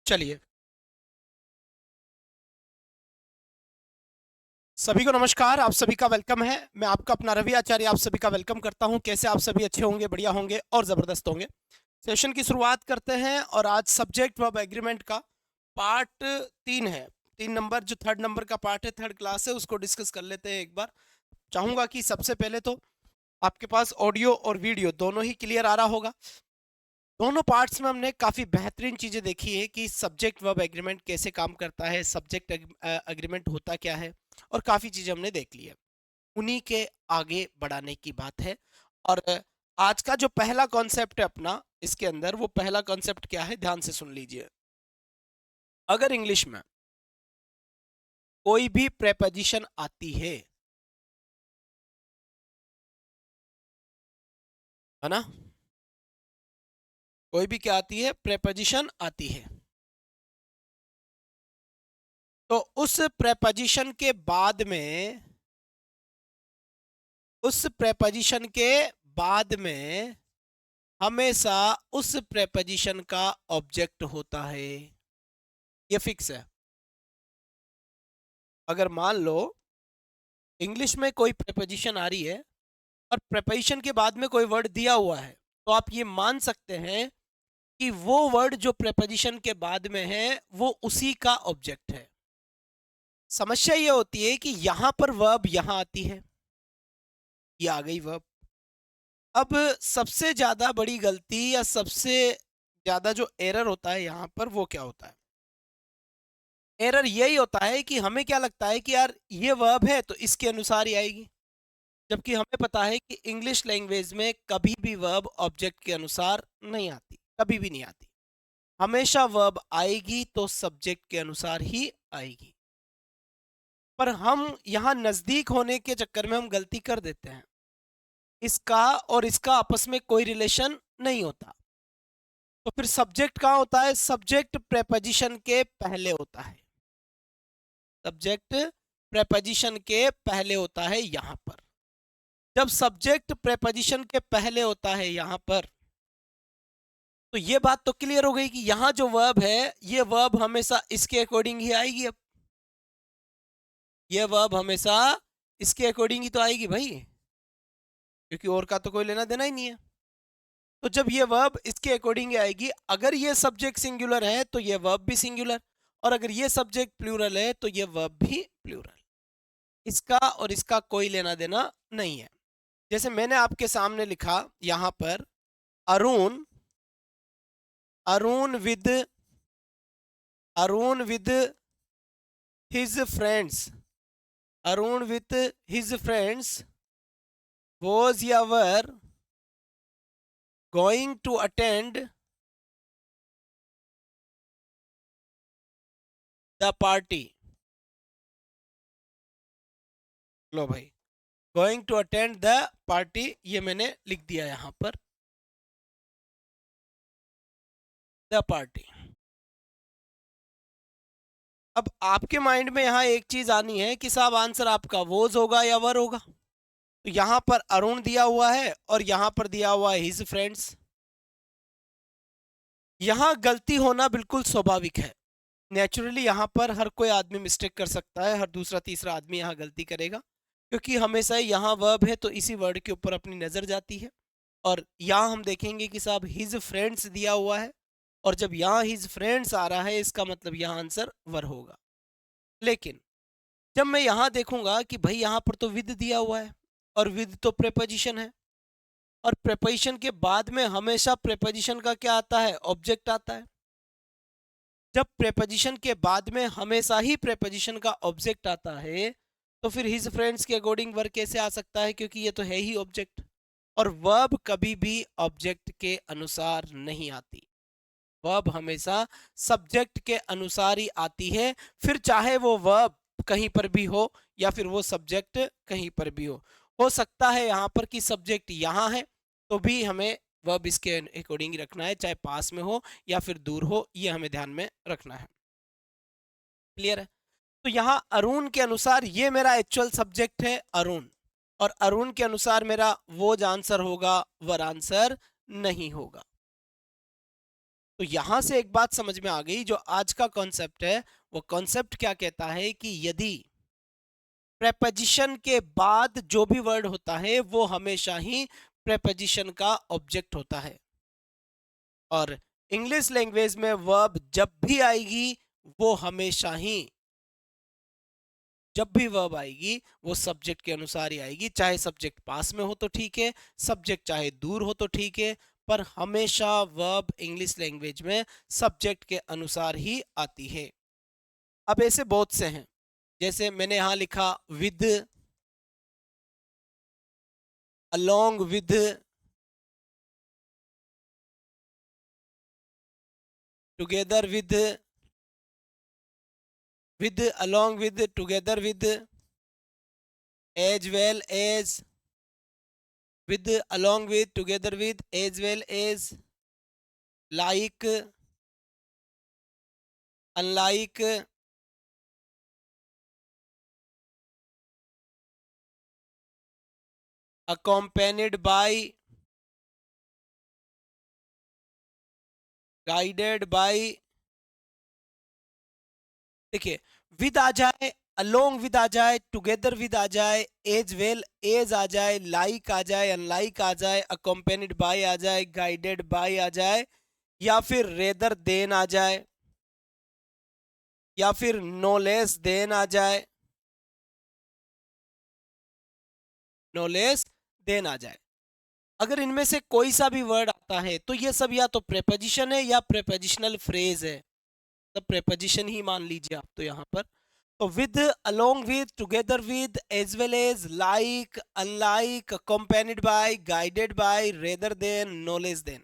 चलिए, सभी को नमस्कार। आप सभी का वेलकम है। मैं आपका अपना रवि आचार्य आप सभी का वेलकम करता हूं। कैसे आप सभी अच्छे होंगे, बढ़िया होंगे और ज़बरदस्त होंगे। सेशन की शुरुआत करते हैं और आज सब्जेक्ट वर्ब एग्रीमेंट का पार्ट 3 है। 3 नंबर जो थर्ड नंबर का पार्ट है, थर्ड क्लास है, उसको डिस्कस कर लेते हैं एक बार। चाहूँगा कि सबसे पहले तो आपके पास ऑडियो और वीडियो दोनों ही क्लियर आ रहा होगा। दोनों पार्ट्स में हमने काफ़ी बेहतरीन चीज़ें देखी है कि सब्जेक्ट वर्ब एग्रीमेंट कैसे काम करता है, सब्जेक्ट एग्रीमेंट होता क्या है, और काफ़ी चीज़ें हमने देख ली है। उन्हीं के आगे बढ़ाने की बात है। और आज का जो पहला कॉन्सेप्ट है अपना इसके अंदर, वो पहला कॉन्सेप्ट क्या है, ध्यान से सुन लीजिए। अगर इंग्लिश में कोई भी प्रेपोजिशन आती है ना, कोई भी क्या आती है, प्रेपोजिशन आती है, तो उस प्रेपोजिशन के बाद में, उस प्रेपोजिशन के बाद में हमेशा उस प्रेपोजिशन का ऑब्जेक्ट होता है। ये फिक्स है। अगर मान लो इंग्लिश में कोई प्रेपोजिशन आ रही है और प्रेपोजिशन के बाद में कोई वर्ड दिया हुआ है, तो आप ये मान सकते हैं कि वो वर्ड जो प्रेपोजिशन के बाद में है वो उसी का ऑब्जेक्ट है। समस्या ये होती है कि यहां पर वर्ब यहां आती है, ये आ गई वर्ब। अब सबसे ज्यादा बड़ी गलती या सबसे ज्यादा जो एरर होता है यहां पर, वो क्या होता है? एरर यही होता है कि हमें क्या लगता है कि यार ये वर्ब है तो इसके अनुसार ही आएगी, जबकि हमें पता है कि इंग्लिश लैंग्वेज में कभी भी वर्ब ऑब्जेक्ट के अनुसार नहीं आती, कभी भी नहीं आती। हमेशा वर्ब आएगी तो सब्जेक्ट के अनुसार ही आएगी। पर हम यहाँ नजदीक होने के चक्कर में हम गलती कर देते हैं। इसका और इसका आपस में कोई रिलेशन नहीं होता। तो फिर सब्जेक्ट कहाँ होता है? सब्जेक्ट प्रेपोजिशन के पहले होता है। सब्जेक्ट प्रेपोजिशन के पहले होता है यहां पर। जब सब्जेक्ट प्रेपोजिशन के पहले होता है यहां पर, तो ये बात तो क्लियर हो गई कि यहां जो वर्ब है, ये वर्ब हमेशा इसके अकॉर्डिंग ही आएगी। अब ये वर्ब हमेशा इसके अकॉर्डिंग ही तो आएगी भाई, क्योंकि और का तो कोई लेना देना ही नहीं है। तो जब ये वर्ब इसके अकॉर्डिंग ही आएगी, अगर ये सब्जेक्ट सिंगुलर है तो ये वर्ब भी सिंगुलर, और अगर ये सब्जेक्ट प्लूरल है तो ये वर्ब भी प्लूरल। इसका और इसका कोई लेना देना नहीं है। जैसे मैंने आपके सामने लिखा यहां पर, Arun, Arun with, Arun with his friends, Arun with his friends was ever going to attend the party। लो भाई, going to attend the party ये मैंने लिख दिया यहां पर, द पार्टी। अब आपके माइंड में यहां एक चीज आनी है कि साहब आंसर आपका वोज होगा या वर होगा। तो यहां पर अरुण दिया हुआ है और यहां पर दिया हुआ है हिज फ्रेंड्स। यहां गलती होना बिल्कुल स्वाभाविक है। नेचुरली यहाँ पर हर कोई आदमी मिस्टेक कर सकता है, हर दूसरा तीसरा आदमी यहाँ गलती करेगा, क्योंकि हमेशा यहाँ वर्ब है तो इसी वर्ड के ऊपर अपनी नज़र जाती है। और यहाँ हम देखेंगे कि साहब हिज फ्रेंड्स दिया हुआ है, और जब यहाँ हिज फ्रेंड्स आ रहा है इसका मतलब यहाँ आंसर वर होगा। लेकिन जब मैं यहाँ देखूंगा कि भाई यहाँ पर तो विद दिया हुआ है, और विद तो प्रेपोजिशन है, और प्रेपोजिशन के बाद में हमेशा प्रेपोजिशन का क्या आता है? ऑब्जेक्ट आता है। जब प्रेपोजिशन के बाद में हमेशा ही प्रेपोजिशन का ऑब्जेक्ट आता है, तो फिर हिज फ्रेंड्स के अकॉर्डिंग वर्ब कैसे आ सकता है? क्योंकि ये तो है ही ऑब्जेक्ट, और वर्ब कभी भी ऑब्जेक्ट के अनुसार नहीं आती। वर्ब हमेशा सब्जेक्ट के अनुसार ही आती है, फिर चाहे वो वर्ब कहीं पर भी हो या फिर वो सब्जेक्ट कहीं पर भी हो सकता है यहाँ पर कि सब्जेक्ट यहाँ है तो भी हमें वर्ब इसके अकॉर्डिंग ही रखना है, चाहे पास में हो या फिर दूर हो, ये हमें ध्यान में रखना है। क्लियर है? तो यहाँ अरुण के अनुसार ये मेरा एक्चुअल सब्जेक्ट है अरुण, और अरुण के अनुसार मेरा वो जो आंसर होगा वर आंसर नहीं होगा। तो यहां से एक बात समझ में आ गई, जो आज का कॉन्सेप्ट है वो कॉन्सेप्ट क्या कहता है कि यदि प्रेपोजिशन के बाद जो भी वर्ड होता है वो हमेशा ही प्रेपोजिशन का ऑब्जेक्ट होता है, और इंग्लिश लैंग्वेज में वर्ब जब भी आएगी वो हमेशा ही, जब भी वर्ब आएगी वो सब्जेक्ट के अनुसार ही आएगी, चाहे सब्जेक्ट पास में हो तो ठीक है, सब्जेक्ट चाहे दूर हो तो ठीक है, पर हमेशा वर्ब इंग्लिश लैंग्वेज में सब्जेक्ट के अनुसार ही आती है। अब ऐसे बहुत से हैं, जैसे मैंने यहां लिखा with, along with, together with along with, together with, as well as, with along with, together with, as well as, like, unlike, accompanied by, guided by। देखिए, विद आ जाए, अलोंग विद आ जाए, टुगेदर विद आ जाए, as well as आ जाए, like आ जाए, unlike आ जाए, अकम्पेनिड बाय आ जाए, गाइडेड बाय आ जाए, या फिर रेदर देन आ जाए, या फिर नो लेस देन आ जाए, नो लेस देन आ जाए, अगर इनमें से कोई सा भी वर्ड आता है तो ये सब या तो प्रेपोजिशन है या प्रेपोजिशनल फ्रेज है, तब प्रेपोजिशन ही मान लीजिए आप तो यहाँ पर। तो with, along with, together with, as well as, like, unlike, accompanied by, guided by, rather than, no less than,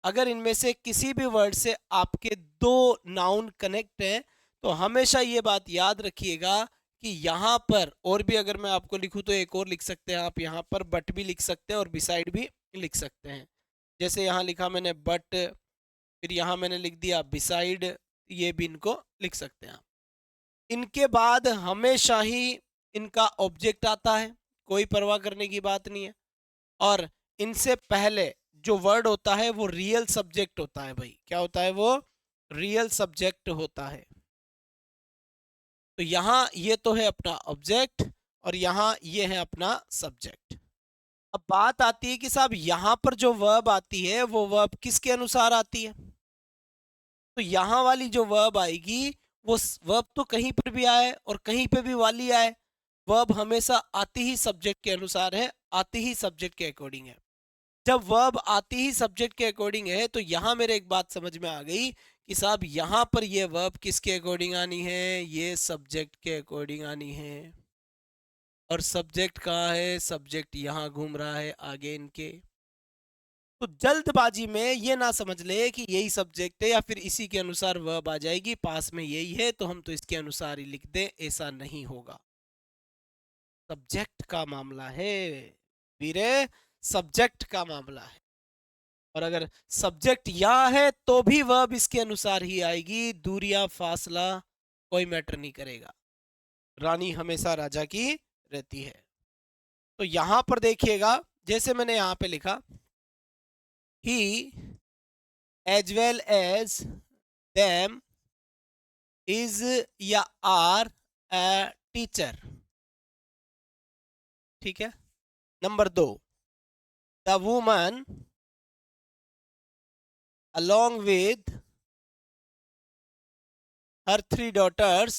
अगर इनमें से किसी भी वर्ड से आपके दो नाउन कनेक्ट हैं तो हमेशा ये बात याद रखिएगा कि यहाँ पर, और भी अगर मैं आपको लिखूँ तो एक और लिख सकते हैं आप, यहाँ पर बट भी लिख सकते हैं और बिसाइड भी लिख सकते हैं। जैसे यहाँ लिखा मैंने बट, फिर यहाँ मैंने लिख दिया बिसाइड, ये भी इनको लिख सकते हैं आप। इनके बाद हमेशा ही इनका ऑब्जेक्ट आता है, कोई परवाह करने की बात नहीं है, और इनसे पहले जो वर्ड होता है वो रियल सब्जेक्ट होता है भाई, क्या होता है वो, रियल सब्जेक्ट होता है। तो यहाँ ये तो है अपना ऑब्जेक्ट और यहाँ ये है अपना सब्जेक्ट। अब बात आती है कि साहब यहाँ पर जो वर्ब आती है वो वर्ब किसके अनुसार आती है, तो यहाँ वाली जो वर्ब आएगी वो वर्ब तो कहीं पर भी आए और कहीं पे भी वाली आए, वर्ब हमेशा आती ही सब्जेक्ट के अनुसार है, आती ही सब्जेक्ट के अकॉर्डिंग है। जब वर्ब आती ही सब्जेक्ट के अकॉर्डिंग है तो यहां मेरे एक बात समझ में आ गई कि साहब यहां पर ये वर्ब किसके अकॉर्डिंग आनी है, ये सब्जेक्ट के अकॉर्डिंग आनी है, और सब्जेक्ट कहाँ है, सब्जेक्ट यहां घूम रहा है आगे इनके। तो जल्दबाजी में ये ना समझ ले कि यही सब्जेक्ट है या फिर इसी के अनुसार वर्ब आ जाएगी, पास में यही है तो हम तो इसके अनुसार ही लिख दें, ऐसा नहीं होगा। सब्जेक्ट का मामला है वीरे, सब्जेक्ट का मामला है, और अगर सब्जेक्ट या है तो भी वर्ब इसके अनुसार ही आएगी, दूरियां फासला कोई मैटर नहीं करेगा, रानी हमेशा राजा की रहती है। तो यहां पर देखिएगा, जैसे मैंने यहां पे लिखा ही as well as them is या आर ए टीचर, ठीक है। Number 2, the woman along with her 3 daughters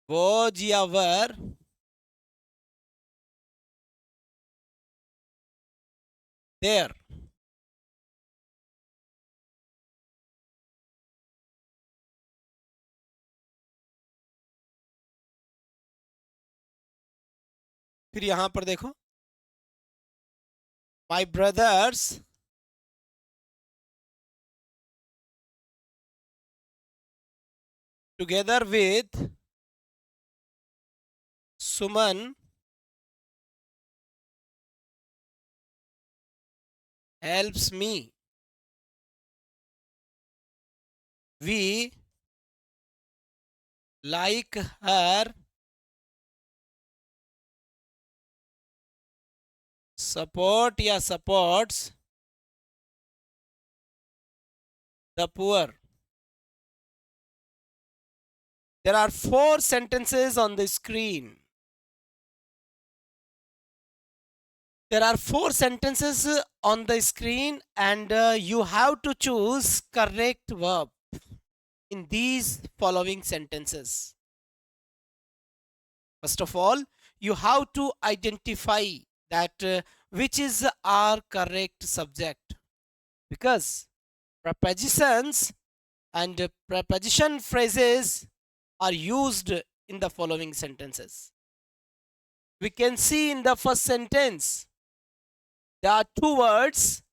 was या were there। फिर यहां पर देखो, my brothers together with Suman helps me, we like her support या supports the poor. There are 4 sentences on the screen. There are 4 sentences on the screen, and you have to choose correct verb in these following sentences. First of all, you have to identify that which is our correct subject, because prepositions and preposition phrases are used in the following sentences. We can see in the first sentence there are 2 words,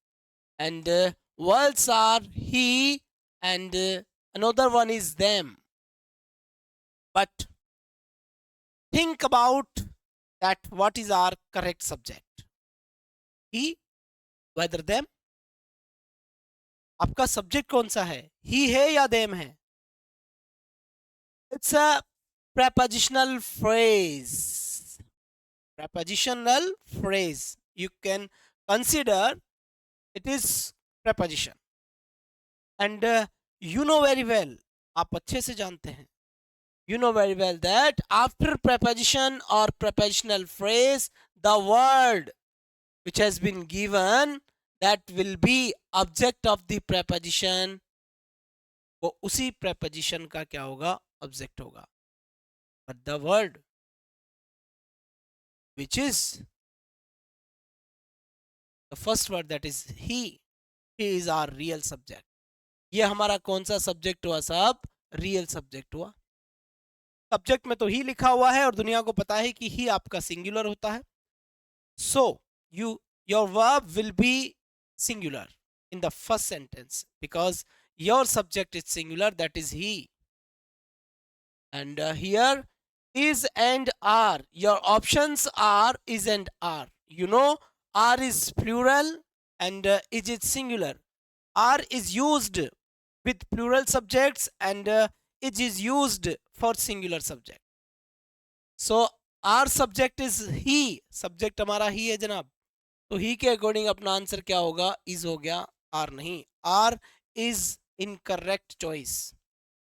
and words are he and another one is them. But think about that, what is our correct subject? He, whether them? आपका subject कौन सा है? ही है या them है? It's a prepositional phrase. Prepositional phrase. You can consider it is preposition. And you know very well, आप अच्छे से जानते हैं, you know very well that after preposition or prepositional phrase, the word which has been given, that will be object of the preposition. वो उसी preposition का क्या होगा? Object होगा. But the word which is the first word, that is he is our real subject. ये हमारा कौन सा subject हुआ साहब? Real subject हुआ. सब्जेक्ट में तो ही लिखा हुआ है और दुनिया को पता है कि ही आपका सिंगुलर होता है. So your verb will be singular in the first sentence because your subject is singular, that is he. And here is and are. Your options are is and are. You know, are is plural and is it singular. Are is used with plural subjects and it is used for singular subject. So our subject is he. Subject हमारा ही है जनाब. तो ही के according अपना answer क्या होगा? Is हो गया, आर नहीं. Are is incorrect choice.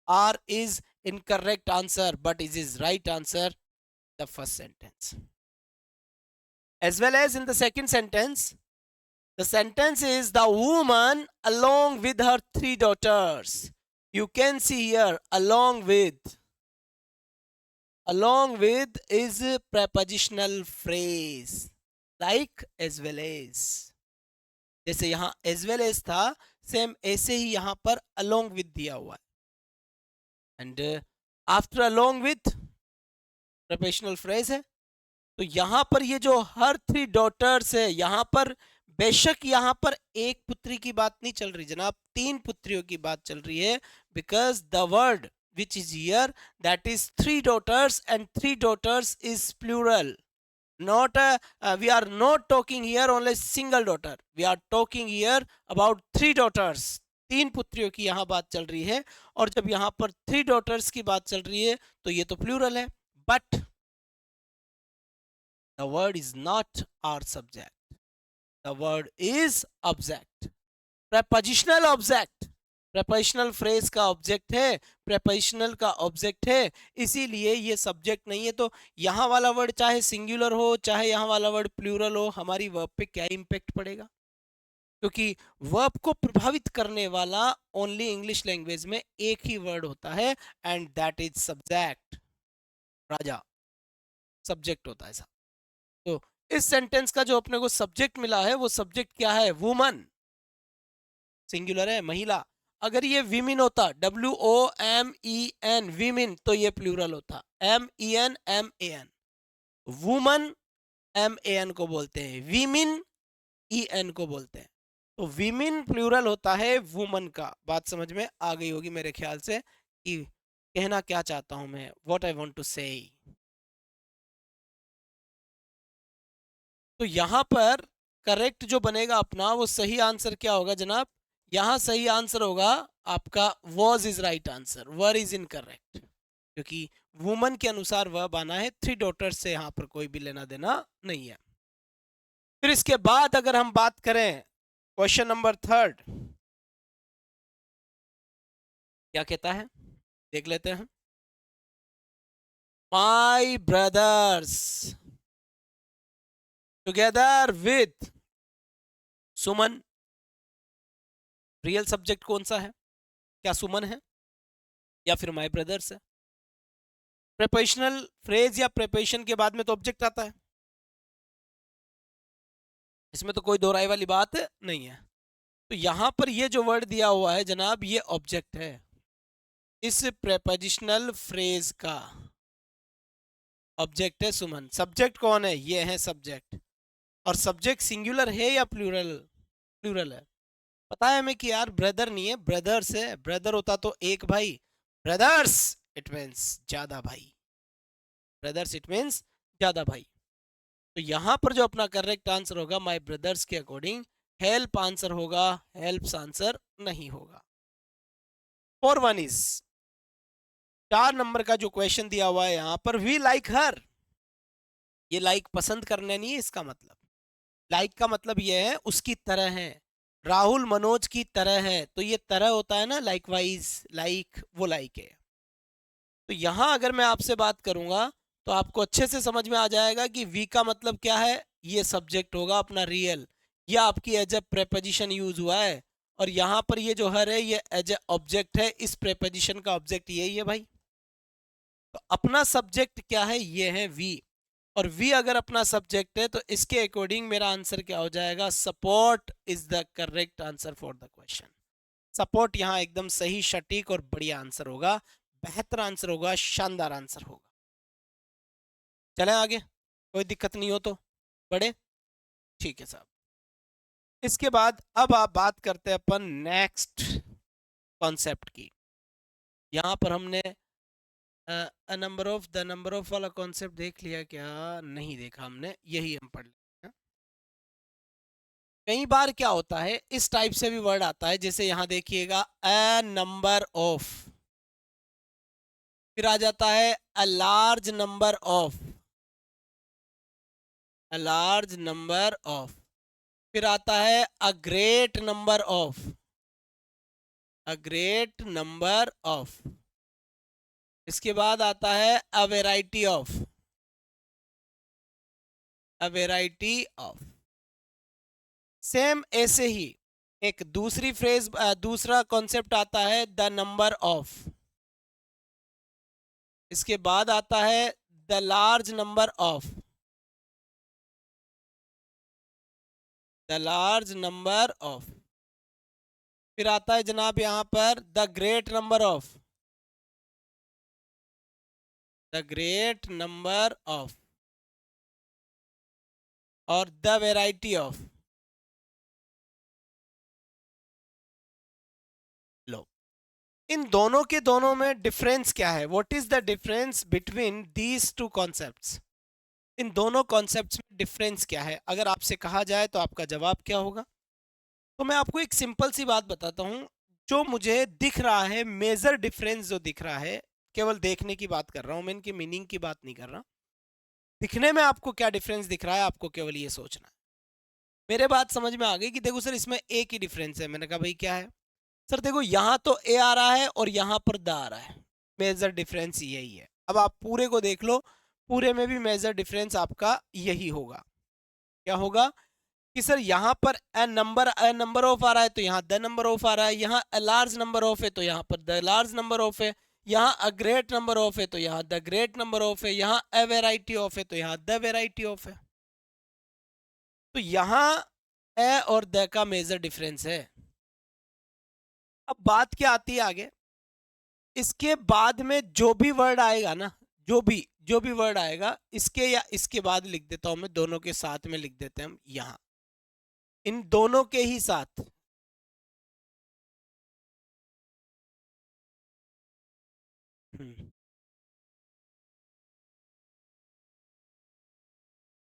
Are is incorrect answer, but it is right answer, the first sentence. As well as in the second sentence, the sentence is the woman along with her 3 daughters. You can see here along with. Along with is a prepositional phrase like as well as. जैसे यहाँ as well as था, same ऐसे ही यहाँ पर along with दिया हुआ है. And after along with prepositional phrase है. तो यहाँ पर ये जो हर 3 daughters है, यहाँ पर बेशक यहाँ पर एक पुत्री की बात नहीं चल रही जनाब, 3 पुत्रियों की बात चल रही है. Because the word which is here, that is 3 daughters, and 3 daughters is plural. Not we are not talking here only single daughter. We are talking here about 3 daughters. 3 पुत्रियों की यहाँ बात चल रही है. और जब यहाँ पर 3 daughters की बात चल रही है तो ये तो प्लूरल है. But the word is not our subject. The word is object. Prepositional object. prepositional phrase का ऑब्जेक्ट है, prepositional का ऑब्जेक्ट है, इसीलिए ये सब्जेक्ट नहीं है. तो यहाँ वाला वर्ड चाहे सिंगुलर हो चाहे यहाँ वाला वर्ड प्लूरल हो, हमारी वर्ब पे क्या इम्पैक्ट पड़ेगा? क्योंकि वर्ब को प्रभावित करने वाला ओनली इंग्लिश लैंग्वेज में एक ही वर्ड होता है, and that is subject. Raja subject होता है साहब. तो इस सेंटेंस का जो अपने को सब्जेक्ट मिला है, वो सब्जेक्ट क्या है? वुमन. सिंगुलर है, महिला. अगर ये विमिन होता, WOMEN विमिन, तो ये प्लूरल होता, MEN. वुमन MAN को बोलते हैं, विमिन EN को बोलते हैं. तो विमिन प्लूरल होता है वुमन का. बात समझ में आ गई होगी मेरे ख्याल से कि कहना क्या चाहता हूं मैं, व्हाट आई वांट टू से. तो यहां पर करेक्ट जो बनेगा अपना, वो सही आंसर क्या होगा जनाब? यहां सही आंसर होगा आपका was is right answer, were is incorrect. क्योंकि वुमन के अनुसार वर्ब आना है, 3 डॉटर्स से यहां पर कोई भी लेना देना नहीं है. फिर इसके बाद अगर हम बात करें क्वेश्चन नंबर 3 क्या कहता है, देख लेते हैं। My brothers together with Suman, real subject कौन सा है? क्या सुमन है या फिर माई ब्रदर्स है? प्रेपोजिशनल फ्रेज या प्रेपोजिशन के बाद में तो ऑब्जेक्ट आता है, इसमें तो कोई दो राय वाली बात नहीं है। तो यहां पर ये जो वर्ड दिया हुआ है जनाब, ये ऑब्जेक्ट है इस प्रेपोजिशनल फ्रेज का। ऑब्जेक्ट है सुमन, सब्जेक्ट कौन है? ये है सब्जेक्ट। और सब्जेक्ट सिंगुलर है या प्लूरल? प्लूरल है। पता है हमें कि यार ब्रदर नहीं है, ब्रदर्स है। ब्रदर होता तो एक भाई, ब्रदर्स इट मीन्स ज्यादा भाई, ब्रदर्स इट मीन्स ज्यादा भाई। तो यहां पर जो अपना करेक्ट आंसर होगा माय ब्रदर्स के अकॉर्डिंग हेल्प आंसर होगा, हेल्प्स आंसर नहीं होगा। 4-1 इज 4 नंबर का जो क्वेश्चन दिया हुआ है यहां पर, वी लाइक हर। ये लाइक पसंद करने नहीं है इसका मतलब, लाइक का मतलब ये है उसकी तरह है। राहुल मनोज की तरह है, तो ये तरह होता है ना, लाइक वाइज, लाइक वो लाइक है। तो यहां अगर मैं आपसे बात करूंगा तो आपको अच्छे से समझ में आ जाएगा कि वी का मतलब क्या है। ये सब्जेक्ट होगा अपना रियल, या आपकी एज ए प्रेपोजिशन यूज हुआ है। और यहां पर ये जो हर है ये एज ए ऑब्जेक्ट है, इस प्रेपोजिशन का ऑब्जेक्ट यही है भाई। तो अपना सब्जेक्ट क्या है? ये है वी। और वी अगर अपना सब्जेक्ट है तो इसके अकॉर्डिंग मेरा आंसर क्या हो जाएगा? Support is the correct answer for the question. Support यहाँ एकदम सही, सटीक और बढ़िया आंसर होगा, बेहतर आंसर होगा, शानदार आंसर होगा। चलें आगे, कोई दिक्कत नहीं हो तो बढ़े। ठीक है साहब। इसके बाद अब आप बात करते हैं अपन नेक्स्ट कॉन्सेप्ट की। यहाँ पर हमने number of the number of वाला कॉन्सेप्ट देख लिया क्या? नहीं देखा हमने, यही हम पढ़ लेते हैं। कई बार क्या होता है, इस टाइप से भी वर्ड आता है, जैसे यहां देखिएगा अ नंबर ऑफ, फिर आ जाता है a large number of, a large number of, फिर आता है a great number of, a great number of, इसके बाद आता है a variety of, a variety of. Same ऐसे ही एक दूसरी फ्रेज, दूसरा कॉन्सेप्ट आता है द नंबर ऑफ, इसके बाद आता है the large number of, the large number of, फिर आता है जनाब यहां पर the great number of, the great number of, और द वेराइटी ऑफ। लो, इन दोनों के दोनों में डिफरेंस क्या है? What is the difference between these two concepts? इन दोनों कॉन्सेप्ट्स में डिफरेंस क्या है? अगर आपसे कहा जाए तो आपका जवाब क्या होगा? तो मैं आपको एक सिंपल सी बात बताता हूं। जो मुझे दिख रहा है, मेजर डिफरेंस जो दिख रहा है, केवल देखने की बात कर रहा हूं मैं, इनकी मीनिंग की बात नहीं कर रहा। दिखने में आपको क्या डिफरेंस दिख रहा है, आपको केवल ये सोचना है। मेरे बात समझ में आ गई कि देखो सर इसमें एक ही डिफरेंस है। मैंने कहा भाई क्या है? सर देखो यहाँ तो ए आ रहा है और यहाँ पर द आ रहा है, मेजर डिफरेंस यही है। अब आप पूरे को देख लो, पूरे में भी मेजर डिफरेंस आपका यही होगा। क्या होगा कि सर यहाँ पर अ नंबर ऑफ आ रहा है तो यहाँ द नंबर ऑफ आ रहा है, यहाँ अ लार्ज नंबर ऑफ है तो यहाँ पर द लार्ज नंबर ऑफ है, यहाँ अ ग्रेट नंबर ऑफ है तो यहाँ द ग्रेट नंबर ऑफ है, यहाँ अ वेराइटी ऑफ है तो यहाँ द वेराइटी ऑफ है। तो यहाँ ए और द का मेजर डिफरेंस है। अब बात क्या आती है आगे, इसके बाद में जो भी वर्ड आएगा ना, जो भी वर्ड आएगा, इसके या इसके बाद लिख देता हूं मैं, दोनों के साथ में लिख देते हैं हम यहां, इन दोनों के ही साथ।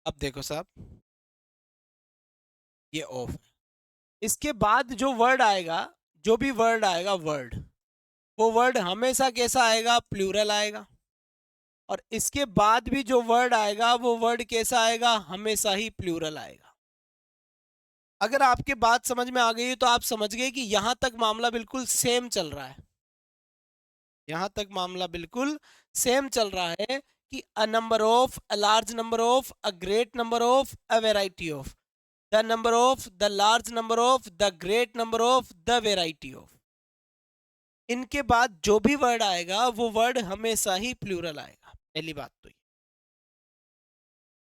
अब देखो साहब, ये ऑफ है। इसके बाद जो वर्ड आएगा, जो भी वर्ड आएगा वर्ड, वो वर्ड हमेशा कैसा आएगा? प्लूरल आएगा। और इसके बाद भी जो वर्ड आएगा वो वर्ड कैसा आएगा? हमेशा ही प्लूरल आएगा। अगर आपके बात समझ में आ गई तो आप समझ गए कि यहां तक मामला बिल्कुल सेम चल रहा है, यहां तक मामला बिल्कुल सेम चल रहा है कि अ number of, a large number of, a great number of, a variety of, the number of, the large number of, the great number of, the variety of. इनके बाद जो भी वर्ड आएगा वो वर्ड हमेशा ही प्लूरल आएगा, पहली बात तो ये।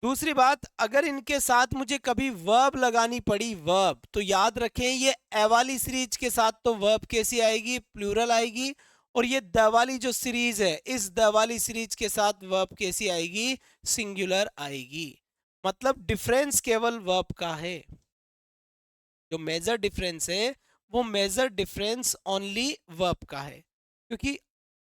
दूसरी बात, अगर इनके साथ मुझे कभी वर्ब लगानी पड़ी, वर्ब, तो याद रखें ये ए वाली सीरीज के साथ तो वर्ब कैसी आएगी, प्लूरल आएगी, और ये द वाली जो सीरीज है, इस द वाली सीरीज के साथ वर्ब कैसी आएगी, सिंगुलर आएगी। मतलब डिफरेंस केवल वर्ब का है, जो मेजर डिफरेंस है वो मेजर डिफरेंस ओनली वर्ब का है, क्योंकि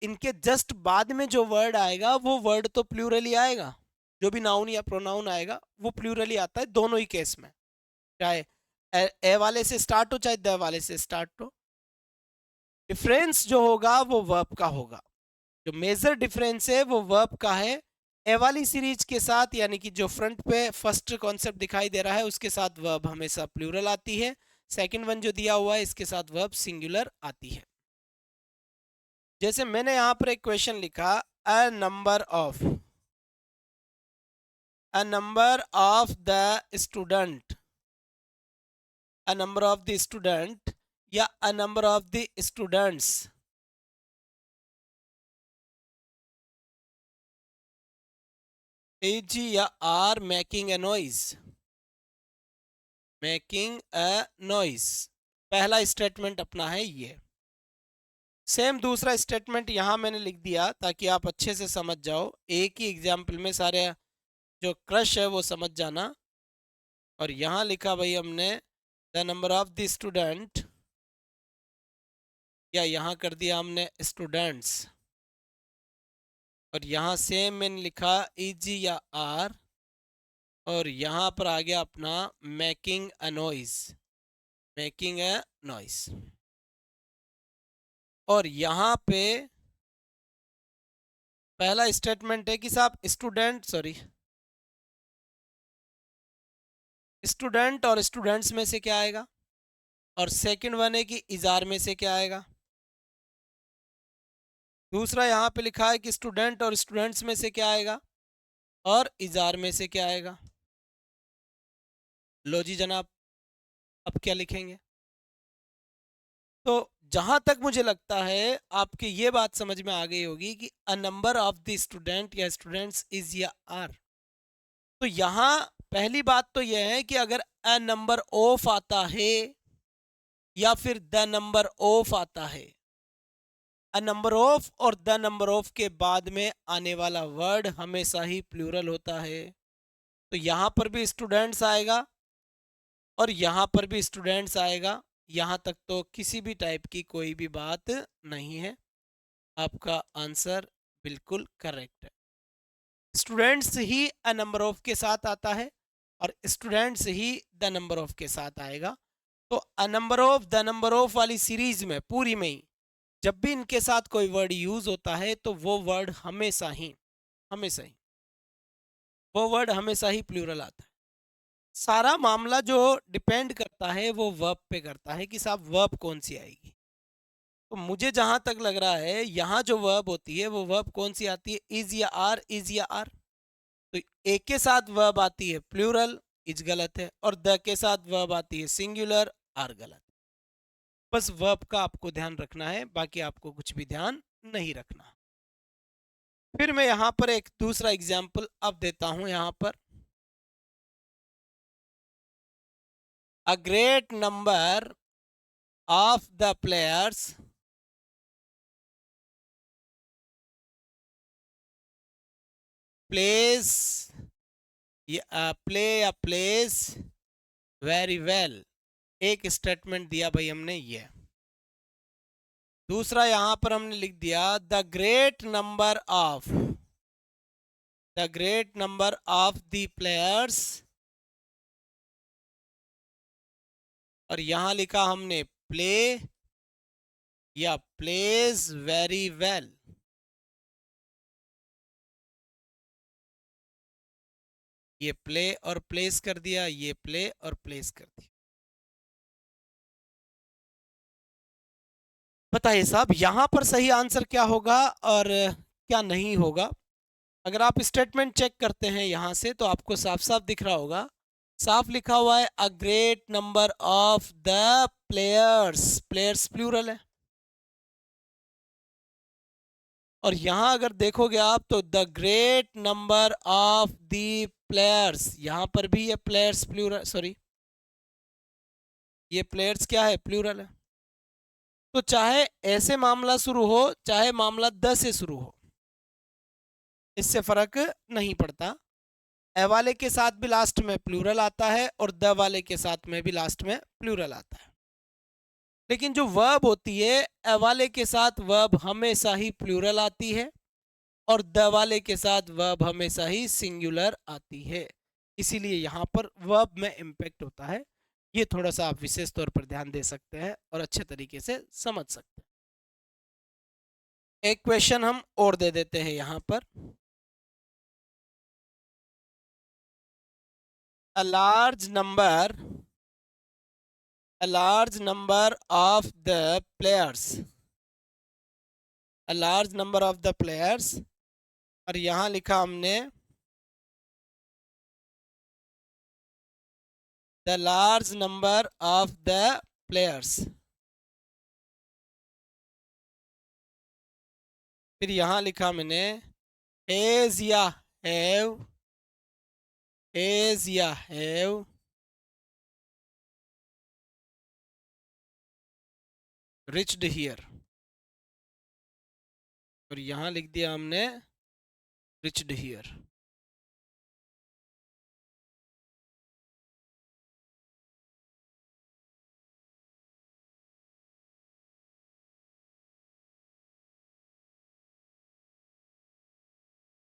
इनके जस्ट बाद में जो वर्ड आएगा वो वर्ड तो प्लूरल ही आएगा, जो भी नाउन या प्रोनाउन आएगा वो प्लूरल ही आता है दोनों ही केस में, चाहे ए वाले से स्टार्ट हो चाहे द वाले से स्टार्ट हो। डिफरेंस जो होगा वो वर्ब का होगा, जो मेजर डिफरेंस है वो वर्ब का है। ए वाली सीरीज के साथ, यानी कि जो फ्रंट पे फर्स्ट कॉन्सेप्ट दिखाई दे रहा है उसके साथ वर्ब हमेशा प्लूरल आती है, सेकंड वन जो दिया हुआ है इसके साथ वर्ब सिंगुलर आती है। जैसे मैंने यहां पर एक क्वेश्चन लिखा, a number of the student, a number of the student या a number of the students is या are making a noise, making a noise, पहला स्टेटमेंट अपना है ये। सेम दूसरा स्टेटमेंट यहां मैंने लिख दिया ताकि आप अच्छे से समझ जाओ, एक ही एग्जाम्पल में सारे जो क्रश है वो समझ जाना। और यहां लिखा भाई हमने the number of the student, या यहां कर दिया हमने स्टूडेंट्स, और यहां सेम मैंने लिखा इज या आर, और यहां पर आ गया अपना making a noise, making a noise. और यहां पे पहला स्टेटमेंट है कि साहब स्टूडेंट, सॉरी, स्टूडेंट और स्टूडेंट्स में से क्या आएगा, और सेकंड वन है कि इजार में से क्या आएगा। दूसरा यहाँ पे लिखा है कि स्टूडेंट और स्टूडेंट्स में से क्या आएगा, और इजार में से क्या आएगा। लो जी जनाब, अब क्या लिखेंगे। तो जहां तक मुझे लगता है आपके ये बात समझ में आ गई होगी कि अ नंबर ऑफ द स्टूडेंट या स्टूडेंट्स इज या आर। तो यहाँ पहली बात तो यह है कि अगर अ नंबर ऑफ आता है या फिर द नंबर ऑफ आता है, अ नंबर ऑफ और द नंबर ऑफ के बाद में आने वाला वर्ड हमेशा ही प्लूरल होता है। तो यहाँ पर भी स्टूडेंट्स आएगा और यहाँ पर भी स्टूडेंट्स आएगा, यहाँ तक तो किसी भी टाइप की कोई भी बात नहीं है, आपका आंसर बिल्कुल करेक्ट है। Students he a number of के साथ आता है और students he the number of के साथ आएगा। तो अ number of the number of वाली सीरीज में पूरी में ही जब भी इनके साथ कोई वर्ड यूज होता है तो वो वर्ड हमेशा ही प्लूरल आता है। सारा मामला जो डिपेंड करता है वो वर्ब पे करता है कि साहब वर्ब कौन सी आएगी। तो मुझे जहां तक लग रहा है यहाँ जो वर्ब होती है वो वर्ब कौन सी आती है, इज या आर, इज या आर। तो एक के साथ वर्ब आती है प्लूरल, इज गलत है, और द के साथ वर्ब आती है सिंगुलर, आर गलत। बस वर्ब का आपको ध्यान रखना है, बाकी आपको कुछ भी ध्यान नहीं रखना। फिर मैं यहाँ पर एक दूसरा एग्जाम्पल अब देता हूं यहाँ पर, अ great number of the players place play या प्लेस वेरी वेल, एक स्टेटमेंट दिया भाई हमने ये। दूसरा यहां पर हमने लिख दिया the great number of the players, और यहां लिखा हमने प्ले या प्लेज वेरी वेल। ये प्ले और प्लेस कर दिया, ये प्ले और प्लेस कर दिया। बताइए साहब, यहाँ पर सही आंसर क्या होगा और क्या नहीं होगा। अगर आप स्टेटमेंट चेक करते हैं यहाँ से तो आपको साफ साफ दिख रहा होगा, साफ लिखा हुआ है a great number of the players, players plural है। और यहाँ अगर देखोगे आप तो the great number of the players, यहाँ पर भी ये प्लेयर्स प्लूरल, सॉरी ये प्लेयर्स क्या है, प्लूरल है। तो चाहे ऐसे मामला शुरू हो चाहे मामला द से शुरू हो, इससे फर्क नहीं पड़ता। ए वाले के साथ भी लास्ट में प्लूरल आता है और द वाले के साथ में भी लास्ट में प्लूरल आता है। लेकिन जो वर्ब होती है, ए वाले के साथ वर्ब हमेशा ही प्लूरल आती है और द वाले के साथ वर्ब हमेशा ही सिंगुलर आती है। इसीलिए यहाँ पर वर्ब में इम्पेक्ट होता है। ये थोड़ा सा आप विशेष तौर पर ध्यान दे सकते हैं और अच्छे तरीके से समझ सकते हैं। एक क्वेश्चन हम और दे देते हैं यहाँ पर। a large number a large number of the players, a large number of the players, और यहाँ लिखा हमने the large number of the players। फिर यहाँ लिखा मैंने has या have, has या have reached here, और यहाँ लिख दिया हमने reached here।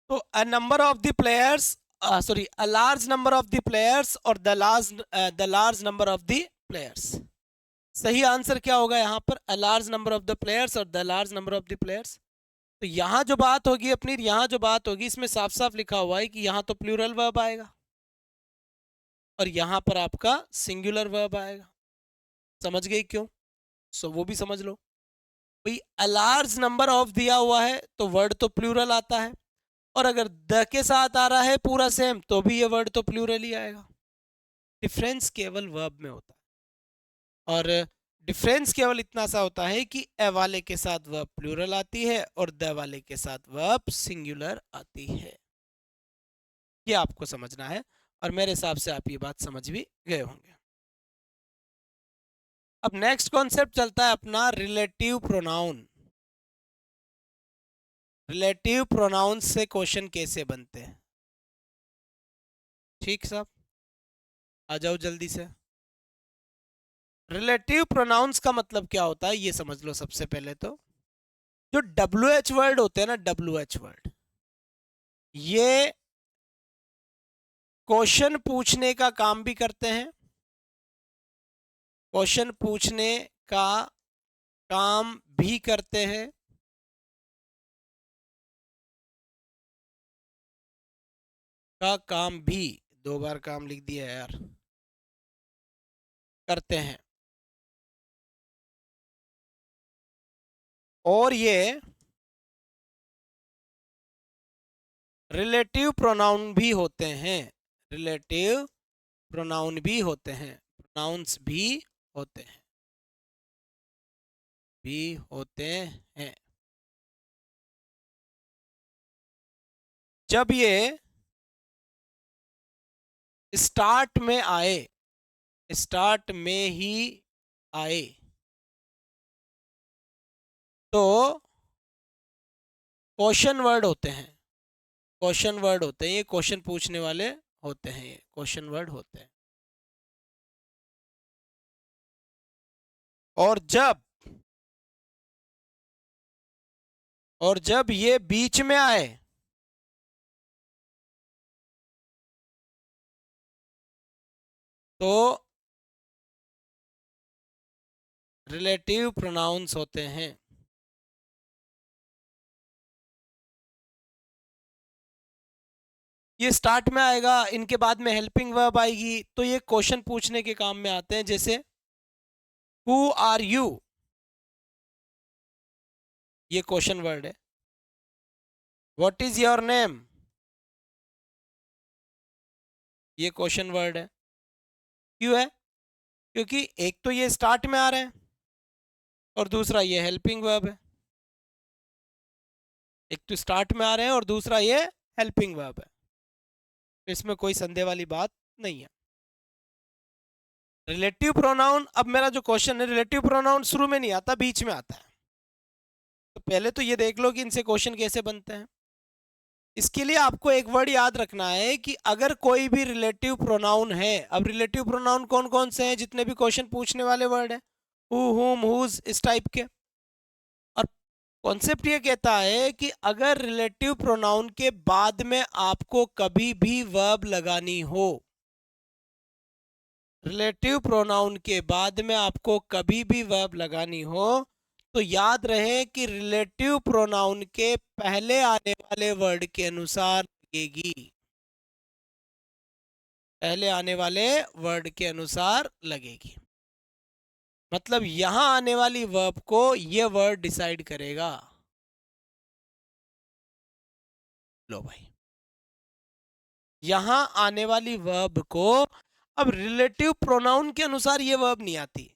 तो a number of the players, sorry, a large number of the players और the large number of the players। सही आंसर क्या होगा यहाँ पर, a large number of the players और the large number of the players। तो यहाँ जो बात होगी अपनी, यहाँ जो बात होगी इसमें साफ साफ लिखा हुआ है कि यहाँ तो प्लूरल वर्ब आएगा और यहाँ पर आपका सिंगुलर वर्ब आएगा। समझ गई क्यों? सो वो भी समझ लो भाई, a large number of दिया हुआ है तो वर्ड तो प्लूरल आता है, और अगर द के साथ आ रहा है पूरा सेम तो भी ये वर्ड तो प्लूरल ही आएगा। डिफरेंस केवल वर्ब में होता है, और डिफरेंस केवल इतना सा होता है कि ए वाले के साथ वर्ब प्लूरल आती है और द वाले के साथ वर्ब सिंगुलर आती है। ये आपको समझना है और मेरे हिसाब से आप ये बात समझ भी गए होंगे। अब नेक्स्ट कॉन्सेप्ट चलता है अपना रिलेटिव प्रोनाउन। रिलेटिव प्रोनाउन से क्वेश्चन कैसे बनते हैं? ठीक साहब, आ जाओ जल्दी से। रिलेटिव प्रोनाउंस का मतलब क्या होता है ये समझ लो। सबसे पहले तो जो WH वर्ड होते हैं ना, WH वर्ड, ये क्वेश्चन पूछने का काम भी करते हैं, क्वेश्चन पूछने का काम भी करते हैं, का काम भी, 2 बार काम लिख दिया यार, करते हैं। और ये रिलेटिव प्रोनाउन भी होते हैं, रिलेटिव प्रोनाउन भी होते हैं, प्रोनाउंस भी होते हैं, भी होते हैं। जब ये स्टार्ट में आए, स्टार्ट में ही आए, तो क्वेश्चन वर्ड होते हैं, क्वेश्चन वर्ड होते हैं, ये क्वेश्चन पूछने वाले होते हैं, ये क्वेश्चन वर्ड होते हैं। और जब ये बीच में आए तो रिलेटिव प्रोनाउंस होते हैं। ये स्टार्ट में आएगा, इनके बाद में हेल्पिंग वर्ब आएगी, तो ये क्वेश्चन पूछने के काम में आते हैं। जैसे हु आर यू, ये क्वेश्चन वर्ड है। व्हाट इज योर नेम, ये क्वेश्चन वर्ड है। क्यों है? क्योंकि एक तो ये स्टार्ट में आ रहे हैं और दूसरा ये हेल्पिंग वर्ब है। एक तो स्टार्ट में आ रहे हैं और दूसरा ये हेल्पिंग वर्ब है, तो इसमें कोई संदेह वाली बात नहीं है। रिलेटिव प्रोनाउन, अब मेरा जो क्वेश्चन है, रिलेटिव प्रोनाउन शुरू में नहीं आता, बीच में आता है। तो पहले तो ये देख लो कि इनसे क्वेश्चन कैसे बनते हैं। इसके लिए आपको एक वर्ड याद रखना है कि अगर कोई भी रिलेटिव प्रोनाउन है, अब रिलेटिव प्रोनाउन कौन कौन से हैं जितने भी क्वेश्चन पूछने वाले वर्ड है, हु, हुम, हुज, इस टाइप के। और कॉन्सेप्ट ये कहता है कि अगर रिलेटिव प्रोनाउन के बाद में आपको कभी भी वर्ब लगानी हो, रिलेटिव प्रोनाउन के बाद में आपको कभी भी वर्ब लगानी हो, तो याद रहे कि रिलेटिव प्रोनाउन के पहले आने वाले वर्ड के अनुसार लगेगी, पहले आने वाले वर्ड के अनुसार लगेगी। मतलब यहां आने वाली वर्ब को ये वर्ड डिसाइड करेगा। लो भाई, यहां आने वाली वर्ब को, अब रिलेटिव प्रोनाउन के अनुसार ये वर्ब नहीं आती,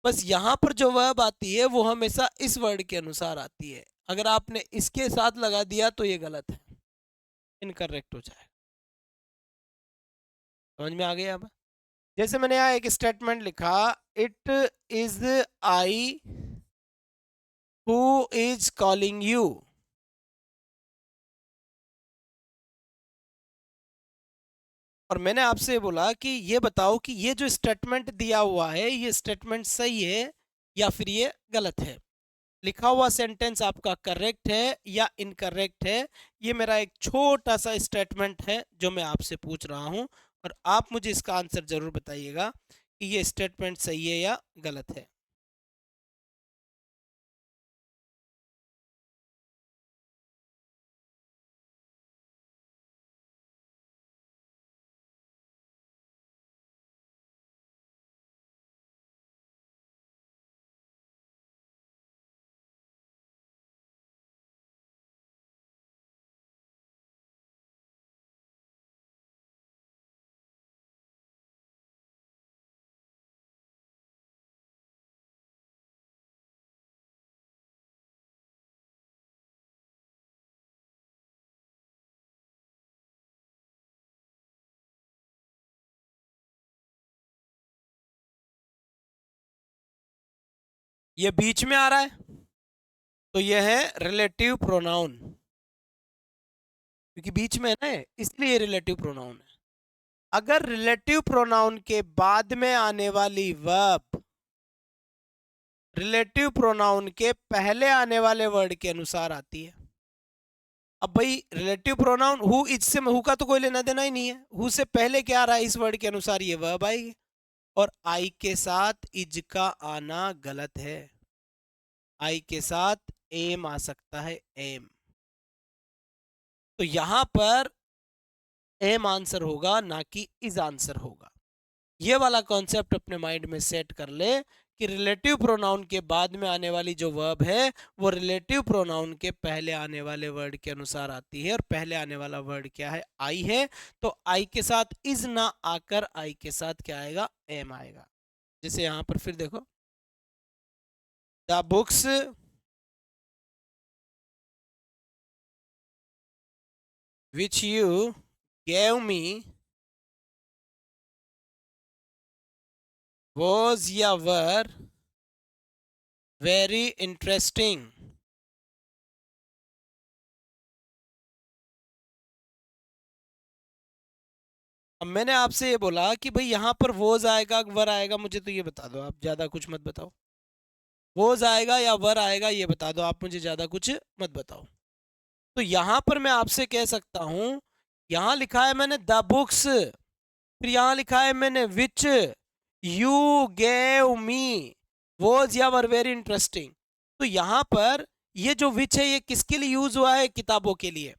बस यहां पर जो वर्ब आती है वो हमेशा इस वर्ड के अनुसार आती है। अगर आपने इसके साथ लगा दिया तो ये गलत है, इनकरेक्ट हो जाए। समझ में आ गया? अब जैसे मैंने यहाँ एक स्टेटमेंट लिखा, it is I who is calling you. और मैंने आपसे बोला कि ये बताओ कि ये जो स्टेटमेंट दिया हुआ है, ये स्टेटमेंट सही है या फिर ये गलत है। लिखा हुआ सेंटेंस आपका करेक्ट है या इनकरेक्ट है। ये मेरा एक छोटा सा स्टेटमेंट है जो मैं आपसे पूछ रहा हूं, और आप मुझे इसका आंसर जरूर बताइएगा कि ये स्टेटमेंट सही है या गलत है। ये बीच में आ रहा है तो ये है रिलेटिव प्रोनाउन, क्योंकि बीच में है ना, इसलिए रिलेटिव प्रोनाउन है। अगर रिलेटिव प्रोनाउन के बाद में आने वाली वर्ब रिलेटिव प्रोनाउन के पहले आने वाले वर्ड के अनुसार आती है, अब भाई रिलेटिव प्रोनाउन हु, इज से हु का तो कोई लेना देना ही नहीं है, हु से पहले क्या आ रहा है, इस वर्ड के अनुसार ये वर्ब आएगी। और आई के साथ इज का आना गलत है, आई के साथ एम आ सकता है, एम। तो यहां पर एम आंसर होगा, ना कि इज आंसर होगा। ये वाला कॉन्सेप्ट अपने माइंड में सेट कर ले कि रिलेटिव प्रोनाउन के बाद में आने वाली जो वर्ब है वो रिलेटिव प्रोनाउन के पहले आने वाले वर्ड के अनुसार आती है, और पहले आने वाला वर्ड क्या है, आई है। तो आई के साथ इज ना आकर आई के साथ क्या आएगा, एम आएगा। जैसे यहां पर फिर देखो, the books which you gave me was या were very interesting। अब मैंने आपसे ये बोला कि भाई यहाँ पर वोज आएगा वर आएगा, मुझे तो ये बता दो, आप ज्यादा कुछ मत बताओ। वोज आएगा या वर आएगा ये बता दो, आप मुझे ज्यादा कुछ मत बताओ। तो यहाँ पर मैं आपसे कह सकता हूँ, यहाँ लिखा है मैंने द बुक्स, फिर यहाँ लिखा है मैंने which you gave me was या वर वेरी इंटरेस्टिंग। तो यहाँ पर ये जो विच है ये किसके लिए यूज हुआ है, किताबों के लिए।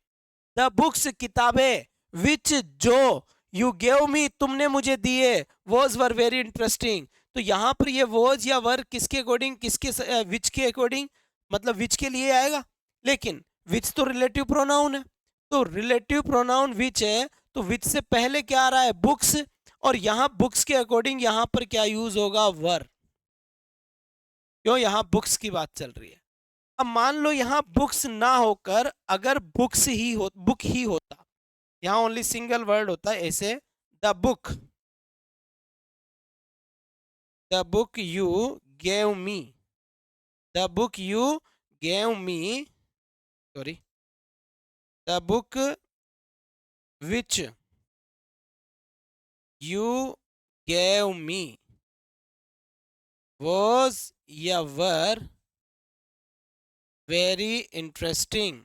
द बुक्स किताबें, विच जो, यू गेव मी तुमने मुझे दिए, वॉज वर वेरी इंटरेस्टिंग। तो यहाँ पर ये वॉज या वर किसके अकॉर्डिंग, किसके विच के अकॉर्डिंग, मतलब विच के लिए आएगा, लेकिन विच तो रिलेटिव प्रोनाउन है, तो रिलेटिव प्रोनाउन विच है, तो विच से पहले क्या आ रहा है, बुक्स, और यहां बुक्स के अकॉर्डिंग यहां पर क्या यूज होगा, वर, क्यों, यहां बुक्स की बात चल रही है। अब मान लो यहां बुक्स ना होकर अगर बुक ही होता, यहां ओनली सिंगल वर्ड होता है, ऐसे the book, the book you gave me, the book you gave me, sorry, the book which you gave me was या were very interesting।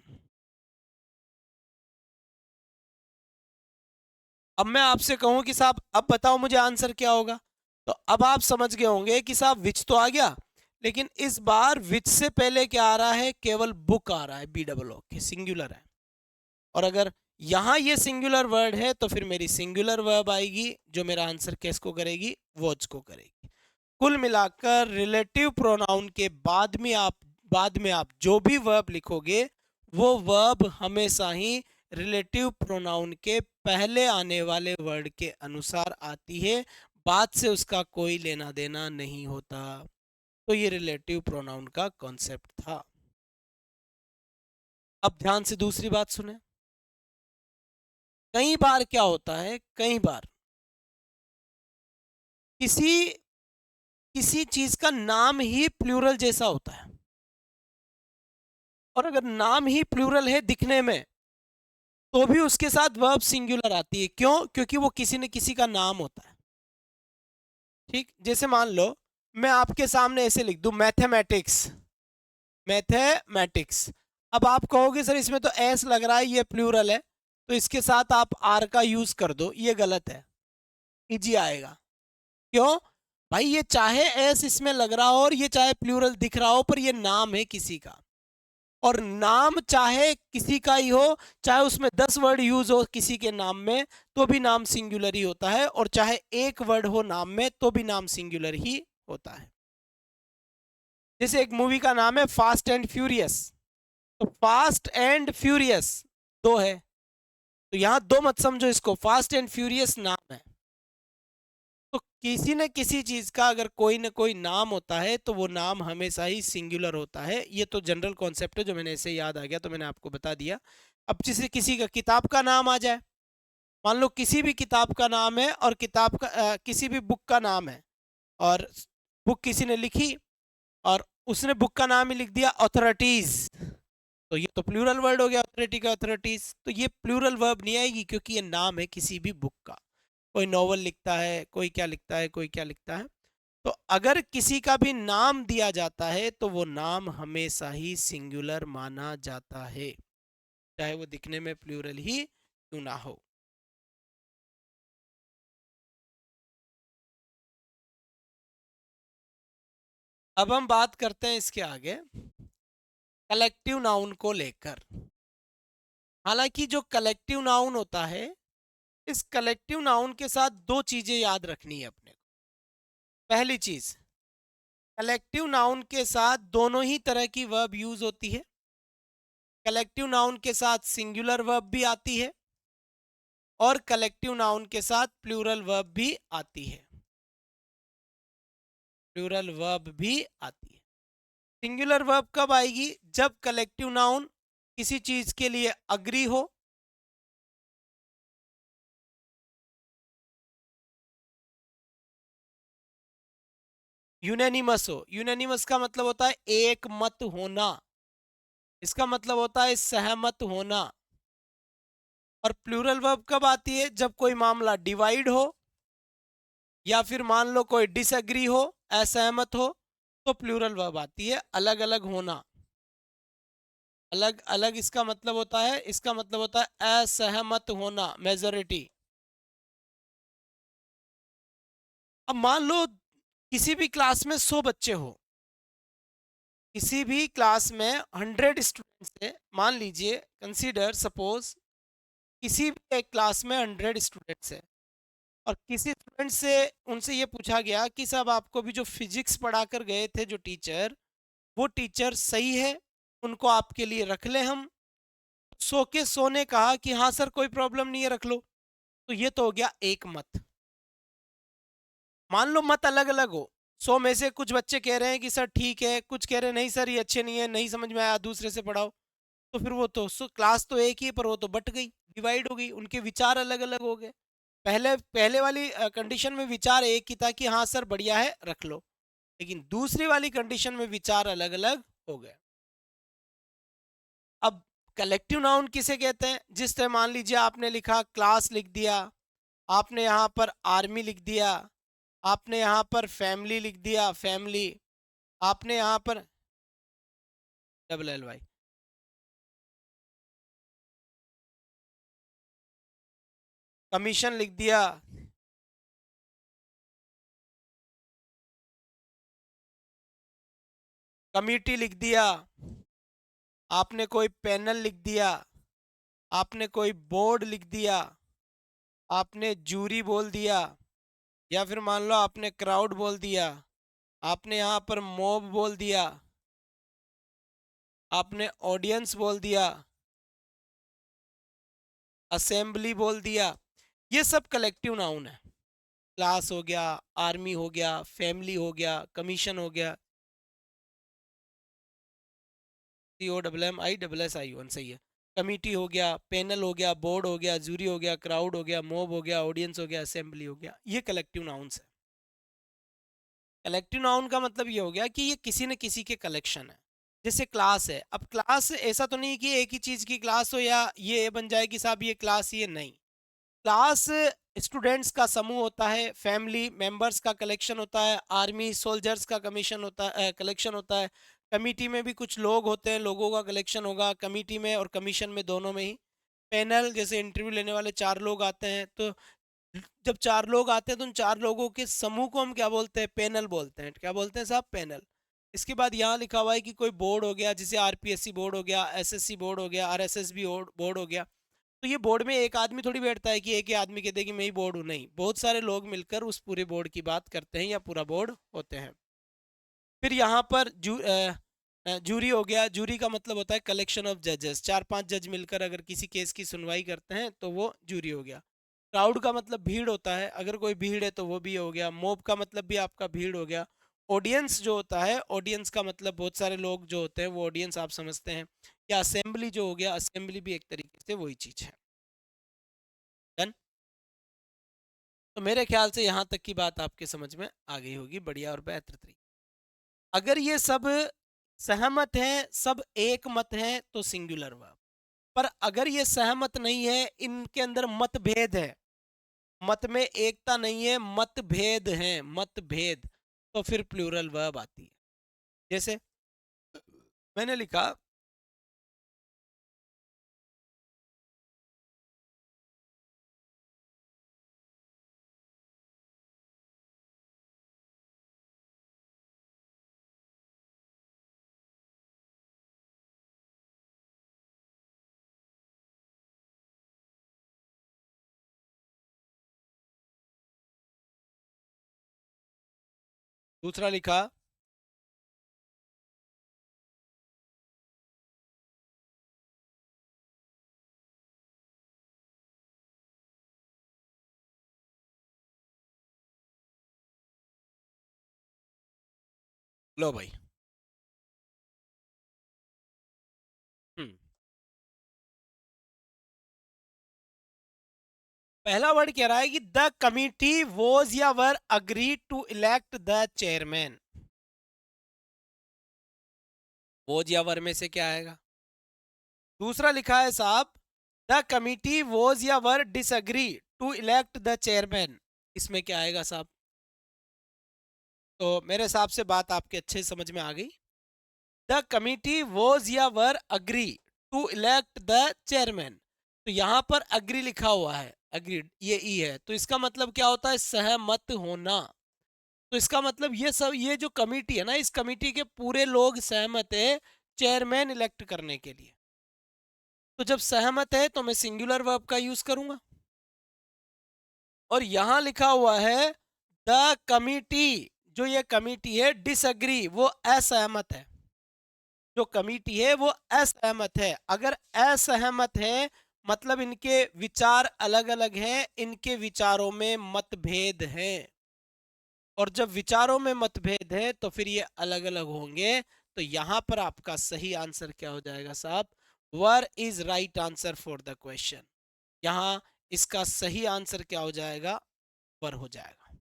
अब मैं आपसे कहूं कि साहब अब बताओ मुझे आंसर क्या होगा, तो अब आप समझ गए होंगे कि साहब विच तो आ गया, लेकिन इस बार विच से पहले क्या आ रहा है, केवल बुक आ रहा है, बी डबल ओ के, सिंगुलर है। और अगर यहां ये सिंगुलर वर्ड है तो फिर मेरी सिंगुलर वर्ब आएगी जो मेरा आंसर किसको करेगी, वॉच को करेगी। कुल मिलाकर रिलेटिव प्रोनाउन के बाद में आप जो भी वर्ब लिखोगे वो वर्ब हमेशा ही रिलेटिव प्रोनाउन के पहले आने वाले वर्ड के अनुसार आती है, बाद से उसका कोई लेना देना नहीं होता। तो ये रिलेटिव प्रोनाउन का कॉन्सेप्ट था। अब ध्यान से दूसरी बात सुने। कई बार क्या होता है, कई बार किसी किसी चीज का नाम ही प्लूरल जैसा होता है, और अगर नाम ही प्लूरल है दिखने में तो भी उसके साथ वर्ब सिंगुलर आती है। क्यों? क्योंकि वो किसी न किसी का नाम होता है। ठीक, जैसे मान लो मैं आपके सामने ऐसे लिख दूं मैथमेटिक्स, मैथमेटिक्स। अब आप कहोगे सर इसमें तो एस लग रहा है, ये प्लूरल है, तो इसके साथ आप आर का यूज कर दो, ये गलत है, इजी आएगा। क्यों भाई, ये चाहे एस इसमें लग रहा हो और ये चाहे प्लूरल दिख रहा हो, पर ये नाम है किसी का, और नाम चाहे किसी का ही हो, चाहे उसमें 10 वर्ड यूज हो किसी के नाम में, तो भी नाम सिंगुलर ही होता है, और चाहे एक वर्ड हो नाम में तो भी नाम सिंगुलर ही होता है। जैसे एक मूवी का नाम है फास्ट एंड फ्यूरियस, तो फास्ट एंड फ्यूरियस दो है, तो यहां दो मत समझो इसको, फास्ट एंड फ्यूरियस नाम है। तो किसी न किसी चीज का अगर कोई ना कोई नाम होता है तो वो नाम हमेशा ही सिंगुलर होता है। ये तो जनरल कॉन्सेप्ट है जो मैंने ऐसे याद आ गया तो मैंने आपको बता दिया। अब जैसे किसी का किताब का नाम आ जाए, मान लो किसी भी किताब का नाम है और किताब का किसी भी बुक का नाम है, और बुक किसी ने लिखी और उसने बुक का नाम ही लिख दिया अथॉरिटीज, तो ये तो प्लूरल वर्ड हो गया, अथॉरिटी का अथॉरिटीज, तो ये प्लूरल वर्ब नहीं आएगी क्योंकि ये नाम है किसी भी बुक का। कोई नॉवल लिखता है, कोई क्या लिखता है, कोई क्या लिखता है, तो अगर किसी का भी नाम दिया जाता है तो वो नाम हमेशा ही सिंगुलर माना जाता है, चाहे वो दिखने में प्लूरल ही क्यों ना हो। अब हम बात करते हैं इसके आगे कलेक्टिव नाउन को लेकर। हालांकि जो कलेक्टिव नाउन होता है, इस कलेक्टिव नाउन के साथ दो चीजें याद रखनी है अपने को। पहली चीज, कलेक्टिव नाउन के साथ दोनों ही तरह की वर्ब यूज होती है। कलेक्टिव नाउन के साथ सिंगुलर वर्ब भी आती है और कलेक्टिव नाउन के साथ प्लूरल वर्ब भी आती है, प्लूरल वर्ब भी आती है। सिंगुलर वर्ब कब आएगी? जब कलेक्टिव नाउन किसी चीज के लिए अग्री हो, यूनानिमस हो। यूनानिमस का मतलब होता है एक मत होना, इसका मतलब होता है सहमत होना। और प्लूरल वर्ब कब आती है? जब कोई मामला डिवाइड हो या फिर मान लो कोई डिसएग्री हो, असहमत हो, तो प्लूरल वर्ब आती है। अलग अलग होना, अलग अलग इसका मतलब होता है, इसका मतलब होता है असहमत होना, मेजोरिटी। अब मान लो किसी भी क्लास में 100 बच्चे हो, किसी भी क्लास में 100 स्टूडेंट्स है, मान लीजिए कंसीडर सपोज किसी भी एक क्लास में 100 स्टूडेंट्स है, और किसी स्टूडेंट से उनसे ये पूछा गया कि साहब आपको भी जो फिजिक्स पढ़ा कर गए थे जो टीचर, वो टीचर सही है, उनको आपके लिए रख लें हम। 100 के 100 ने कहा कि हाँ सर कोई प्रॉब्लम नहीं है, रख लो। तो ये तो हो गया एक मत। मान लो मत अलग अलग हो, 100 में से कुछ बच्चे कह रहे हैं कि सर ठीक है, कुछ कह रहे हैं नहीं सर ये अच्छे नहीं है, नहीं समझ में आया, दूसरे से पढ़ाओ। तो फिर वो तो क्लास तो एक ही है, पर वो तो बट गई, डिवाइड हो गई, उनके विचार अलग अलग हो गए। पहले पहले वाली कंडीशन में विचार एक ही था कि हाँ सर बढ़िया है रख लो, लेकिन दूसरी वाली कंडीशन में विचार अलग अलग हो गए। अब कलेक्टिव नाउन किसे कहते हैं? जिस तरह मान लीजिए आपने लिखा क्लास लिख दिया, आपने यहाँ पर आर्मी लिख दिया, आपने यहाँ पर फैमिली लिख दिया, फैमिली, आपने यहाँ पर डबल एल वाई, कमीशन लिख दिया, कमिटी लिख दिया, आपने कोई पैनल लिख दिया, आपने कोई बोर्ड लिख दिया, आपने जूरी बोल दिया, या फिर मान लो आपने क्राउड बोल दिया, आपने यहाँ पर मॉब बोल दिया, आपने ऑडियंस बोल दिया, असेंबली बोल दिया। ये सब कलेक्टिव नाउन है। क्लास हो गया, आर्मी हो गया, फैमिली हो गया, कमीशन हो गया, COMMISSION सही है, कमिटी हो गया, पैनल हो गया, बोर्ड हो गया, जूरी हो गया, क्राउड हो गया, मॉब हो गया, ऑडियंस हो गया, असेंबली हो गया। ये कलेक्टिव नाउन्स है। कलेक्टिव नाउन का मतलब ये हो गया कि ये किसी न किसी के कलेक्शन है। जैसे क्लास है, अब क्लास ऐसा तो नहीं कि एक ही चीज की क्लास हो या ये बन जाए कि साहब ये क्लास, ये नहीं। क्लास स्टूडेंट्स का समूह होता है, फैमिली मेंबर्स का कलेक्शन होता है, आर्मी सोल्जर्स का कमीशन होता है, कलेक्शन होता है। कमिटी में भी कुछ लोग होते हैं, लोगों का कलेक्शन होगा कमिटी में और कमीशन में, दोनों में ही। पैनल जैसे इंटरव्यू लेने वाले 4 लोग आते हैं, तो जब 4 लोग आते हैं तो उन 4 लोगों के समूह को हम क्या बोलते हैं? पैनल बोलते हैं। क्या बोलते हैं साहब? पैनल। इसके बाद यहाँ लिखा हुआ है कि कोई बोर्ड हो गया, जैसे आरपीएससी बोर्ड हो गया, एसएससी बोर्ड हो गया, आरएसएसबी बोर्ड हो गया। तो ये बोर्ड में एक आदमी थोड़ी बैठता है कि एक ही आदमी कहते हैं कि मैं ही बोर्ड हूँ, नहीं, बहुत सारे लोग मिलकर उस पूरे बोर्ड की बात करते हैं या पूरा बोर्ड होते हैं। फिर यहाँ पर जूरी हो गया। जूरी का मतलब होता है कलेक्शन ऑफ जजेस, 4-5 जज मिलकर अगर किसी केस की सुनवाई करते हैं तो वो जूरी हो गया। क्राउड का मतलब भीड़ होता है, अगर कोई भीड़ है तो वो भी हो गया। मोब का मतलब भी आपका भीड़ हो गया। ऑडियंस जो होता है, ऑडियंस का मतलब बहुत सारे लोग जो होते हैं वो ऑडियंस आप समझते हैं। या असेंबली जो हो गया, असेंबली भी एक तरीके से वही चीज है। डन। तो मेरे ख्याल से यहाँ तक की बात आपके समझ में आ गई होगी, बढ़िया और बेहतर तरीके। अगर ये सब सहमत हैं, सब एक मत हैं, तो सिंगुलर वर्ब। पर अगर ये सहमत नहीं है, इनके अंदर मतभेद है, मत में एकता नहीं है, मतभेद हैं, मतभेद, तो फिर प्लूरल वर्ब आती है। जैसे मैंने लिखा दूसरा लिखा लो भाई। हम्म पहला वर्ड कह रहा है कि द कमिटी वॉज या were agree to elect the chairman. Was या वर में से क्या आएगा? दूसरा लिखा है साहब, द कमिटी वॉज या were disagree to elect the chairman. इसमें क्या आएगा साहब? तो मेरे हिसाब से बात आपके अच्छे समझ में आ गई। द कमिटी वॉज या were agree to elect the chairman. तो यहां पर अग्री लिखा हुआ है, अग्रीड, ये ई है, तो इसका मतलब क्या होता है? सहमत होना। तो इसका मतलब ये सब, ये जो कमिटी है ना, इस कमिटी के पूरे लोग सहमत है चेयरमैन इलेक्ट करने के लिए। तो जब सहमत है तो मैं सिंगुलर वर्ब का यूज करूंगा। और यहां लिखा हुआ है द कमिटी, जो ये कमिटी है डिसएग्री, वो असहमत है। जो कमिटी है वो असहमत है। अगर असहमत है मतलब इनके विचार अलग अलग हैं, इनके विचारों में मतभेद हैं, और जब विचारों में मतभेद है तो फिर ये अलग अलग होंगे। तो यहां पर आपका सही आंसर क्या हो जाएगा साहब? Were is right answer for the question. यहां इसका सही आंसर क्या हो जाएगा? वर हो जाएगा।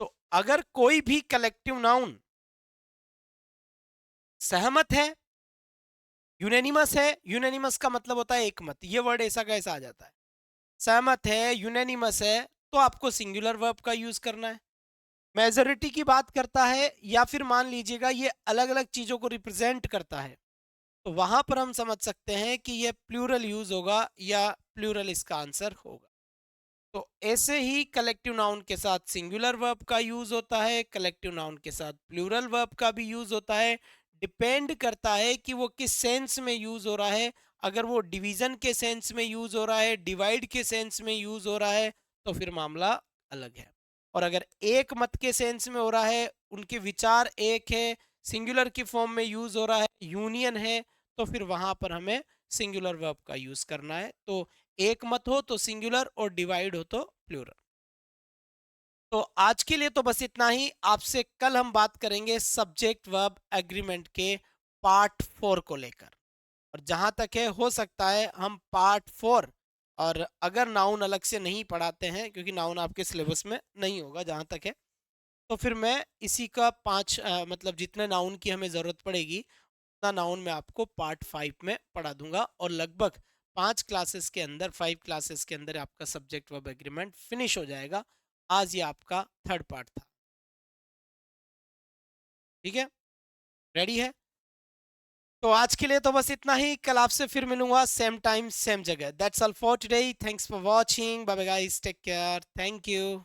तो अगर कोई भी कलेक्टिव नाउन सहमत है, यूनेनिमस है, यूनेनिमस का मतलब होता है एक मत, ये वर्ड ऐसा कैसा आ जाता है, सहमत है, यूनेनिमस है, तो आपको सिंगुलर वर्ब का यूज करना है। मेजोरिटी की बात करता है या फिर मान लीजिएगा ये अलग अलग चीजों को रिप्रेजेंट करता है, तो वहां पर हम समझ सकते हैं कि ये प्लूरल यूज होगा या प्लूरल इसका आंसर होगा। तो ऐसे ही कलेक्टिव नाउन के साथ सिंगुलर वर्ब का यूज होता है, कलेक्टिव नाउन के साथ प्लूरल वर्ब का भी यूज होता है। डिपेंड करता है कि वो किस सेंस में यूज हो रहा है। अगर वो डिवीजन के सेंस में यूज हो रहा है, डिवाइड के सेंस में यूज हो रहा है, तो फिर मामला अलग है। और अगर एक मत के सेंस में हो रहा है, उनके विचार एक है, सिंगुलर की फॉर्म में यूज हो रहा है, यूनियन है, तो फिर वहां पर हमें सिंगुलर वर्ब का यूज करना है। तो एक मत हो तो सिंगुलर और डिवाइड हो तो प्लूरल। तो आज के लिए तो बस इतना ही। आपसे कल हम बात करेंगे सब्जेक्ट वर्ब एग्रीमेंट के पार्ट 4 को लेकर। और जहां तक है हो सकता है हम पार्ट 4, और अगर नाउन अलग से नहीं पढ़ाते हैं क्योंकि नाउन आपके सिलेबस में नहीं होगा जहां तक है, तो फिर मैं इसी का 5 मतलब जितने नाउन की हमें ज़रूरत पड़ेगी उतना नाउन मैं आपको पार्ट 5 में पढ़ा दूंगा, और लगभग 5 क्लासेस के अंदर, 5 क्लासेस के अंदर आपका सब्जेक्ट वर्ब एग्रीमेंट फिनिश हो जाएगा। आज ये आपका थर्ड पार्ट था। ठीक है, रेडी है? तो आज के लिए तो बस इतना ही। कल आपसे फिर मिलूंगा सेम टाइम सेम जगह। That's all for today. Thanks for watching. Bye bye guys, take care, thank you.